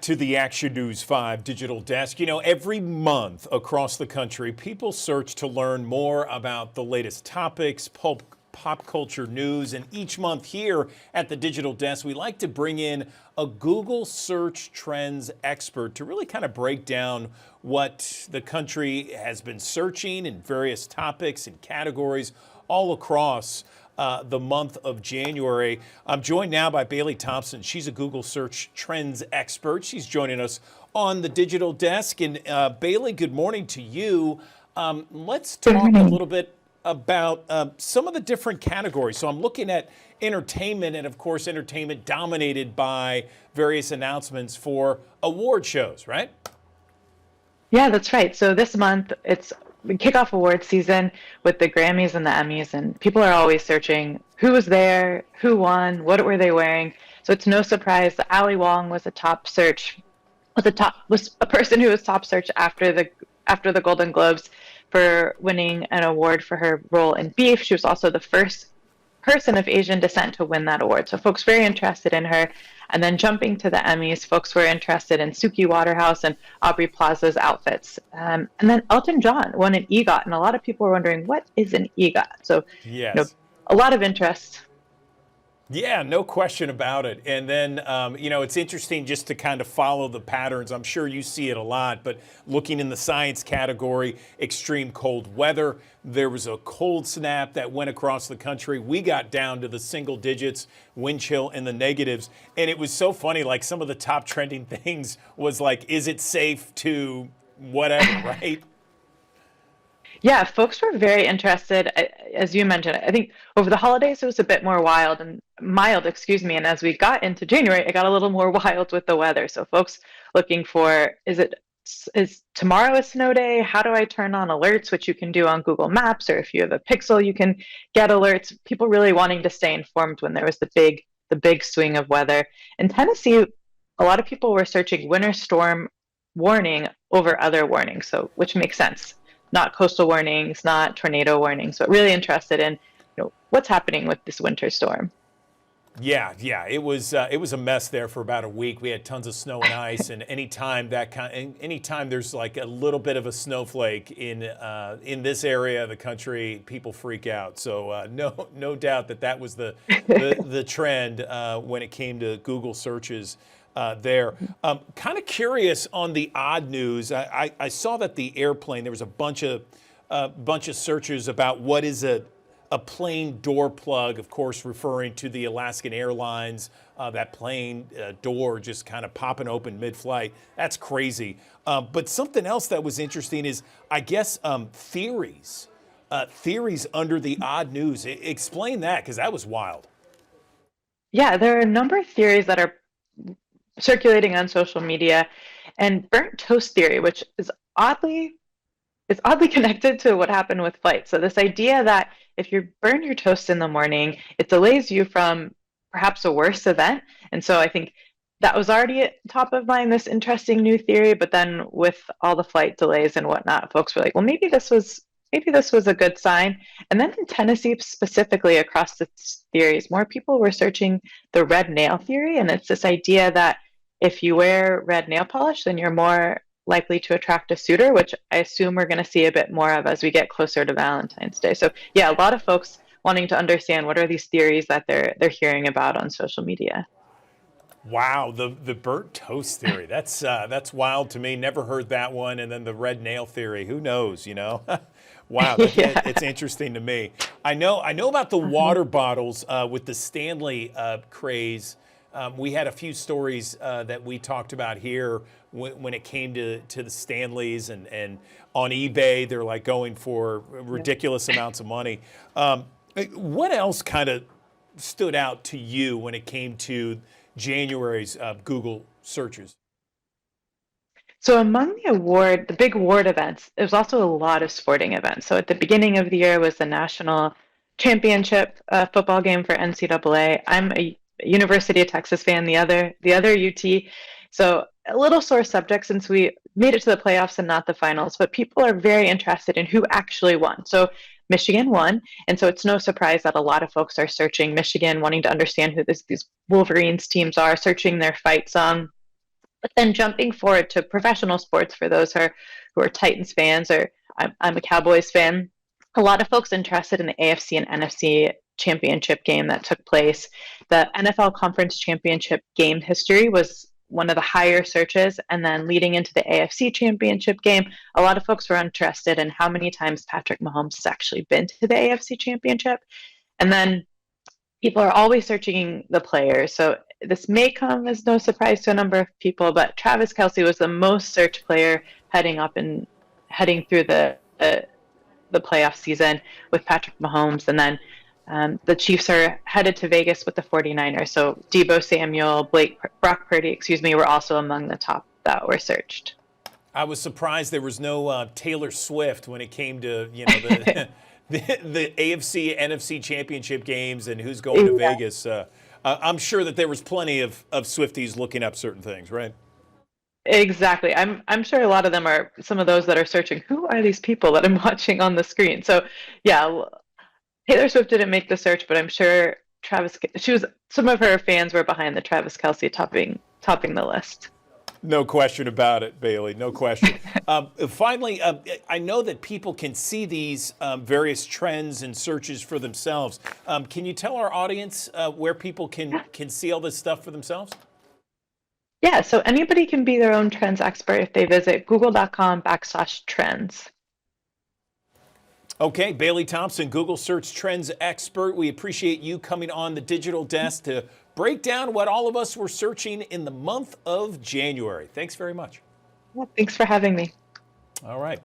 back to the Action News 5 digital desk. You know, every month across the country, people search to learn more about the latest topics, pop culture news. And each month here at the digital desk, we like to bring in a Google search trends expert to really kind of break down what the country has been searching in various topics and categories all across the month of January. I'm joined now by Bailey Tomson. She's a Google search trends expert. She's joining us on the digital desk. And Bailey, good morning to you. Let's talk a little bit about some of the different categories. So I'm looking at entertainment, and of course, entertainment dominated by various announcements for award shows, right? Yeah, that's right. So this month, we kick off award season with the Grammys and the Emmys, and people are always searching who was there, who won, what were they wearing. So it's no surprise that Ali Wong was was a person who was top search after the Golden Globes for winning an award for her role in Beef. She was also the first person of Asian descent to win that award. So folks very interested in her. And then jumping to the Emmys, folks were interested in Suki Waterhouse and Aubrey Plaza's outfits. And then Elton John won an EGOT, and a lot of people were wondering, what is an EGOT? So, yes, a lot of interest. Yeah, no question about it. And then, it's interesting just to kind of follow the patterns. I'm sure you see it a lot, but looking in the science category, extreme cold weather, there was a cold snap that went across the country. We got down to the single digits, wind chill in the negatives. And it was so funny, like some of the top trending things was like, is it safe to whatever, right? Yeah, folks were very interested, as you mentioned. I think over the holidays it was a bit more mild, excuse me. And as we got into January, it got a little more wild with the weather. So folks looking for, is tomorrow a snow day? How do I turn on alerts, which you can do on Google Maps, or if you have a Pixel, you can get alerts. People really wanting to stay informed when there was the big swing of weather. In Tennessee, a lot of people were searching winter storm warning over other warnings, so which makes sense. Not coastal warnings, not tornado warnings, but really interested in what's happening with this winter storm. Yeah, it was a mess there for about a week. We had tons of snow and ice, and anytime there's like a little bit of a snowflake in this area of the country, people freak out. So no doubt that was the trend when it came to Google searches. There. Kind of curious on the odd news. I saw that the airplane, there was a bunch of searches about what is a plane door plug, of course, referring to the Alaskan Airlines, that plane door just kind of popping open mid-flight. That's crazy. But something else that was interesting is, I guess, theories under the odd news. Explain that, because that was wild. Yeah, there are a number of theories that are circulating on social media, and burnt toast theory, which is oddly connected to what happened with flight. So this idea that if you burn your toast in the morning, it delays you from perhaps a worse event. And so I think that was already at top of mind, this interesting new theory. But then with all the flight delays and whatnot, folks were like, well, maybe this was a good sign. And then in Tennessee, specifically across the theories, more people were searching the red nail theory. And it's this idea that if you wear red nail polish, then you're more likely to attract a suitor, which I assume we're going to see a bit more of as we get closer to Valentine's Day. So yeah, a lot of folks wanting to understand what are these theories that they're hearing about on social media. Wow, the burnt toast theory. That's wild to me. Never heard that one. And then the red nail theory. Who knows, Wow, it's interesting to me. I know about the water bottles with the Stanley craze. We had a few stories that we talked about here when it came to the Stanleys, and on eBay they're like going for ridiculous amounts of money. What else kind of stood out to you when it came to January's Google searches? So among the big award events, there's also a lot of sporting events. So at the beginning of the year was the national championship football game for NCAA. I'm a University of Texas fan, the other UT. So a little sore subject since we made it to the playoffs and not the finals, but people are very interested in who actually won. So Michigan won, and so it's no surprise that a lot of folks are searching Michigan, wanting to understand who these Wolverines teams are, searching their fight song. But then jumping forward to professional sports for those who are Titans fans, or I'm a Cowboys fan, a lot of folks interested in the AFC and NFC championship game that took place. The NFL Conference Championship game history was one of the higher searches. And then leading into the AFC Championship game, a lot of folks were interested in how many times Patrick Mahomes has actually been to the AFC Championship. And then people are always searching the players. So this may come as no surprise to a number of people, but Travis Kelce was the most searched player heading through the playoff season with Patrick Mahomes. And then the Chiefs are headed to Vegas with the 49ers. So Debo Samuel, Brock Purdy, were also among the top that were searched. I was surprised there was no Taylor Swift when it came to, the the AFC, NFC championship games and who's going to Vegas. I'm sure that there was plenty of Swifties looking up certain things, right? Exactly. I'm sure a lot of them are some of those that are searching, who are these people that I'm watching on the screen? So yeah, Taylor Swift didn't make the search, but I'm sure some of her fans were behind the Travis Kelce topping the list. No question about it, Bailey. No question. Finally, I know that people can see these various trends and searches for themselves. Can you tell our audience where people can see all this stuff for themselves? Yeah, so anybody can be their own trends expert if they visit google.com/trends. Okay, Bailey Tomson, Google Search Trends expert. We appreciate you coming on the Digital Desk to break down what all of us were searching in the month of January. Thanks very much. Well, thanks for having me. All right.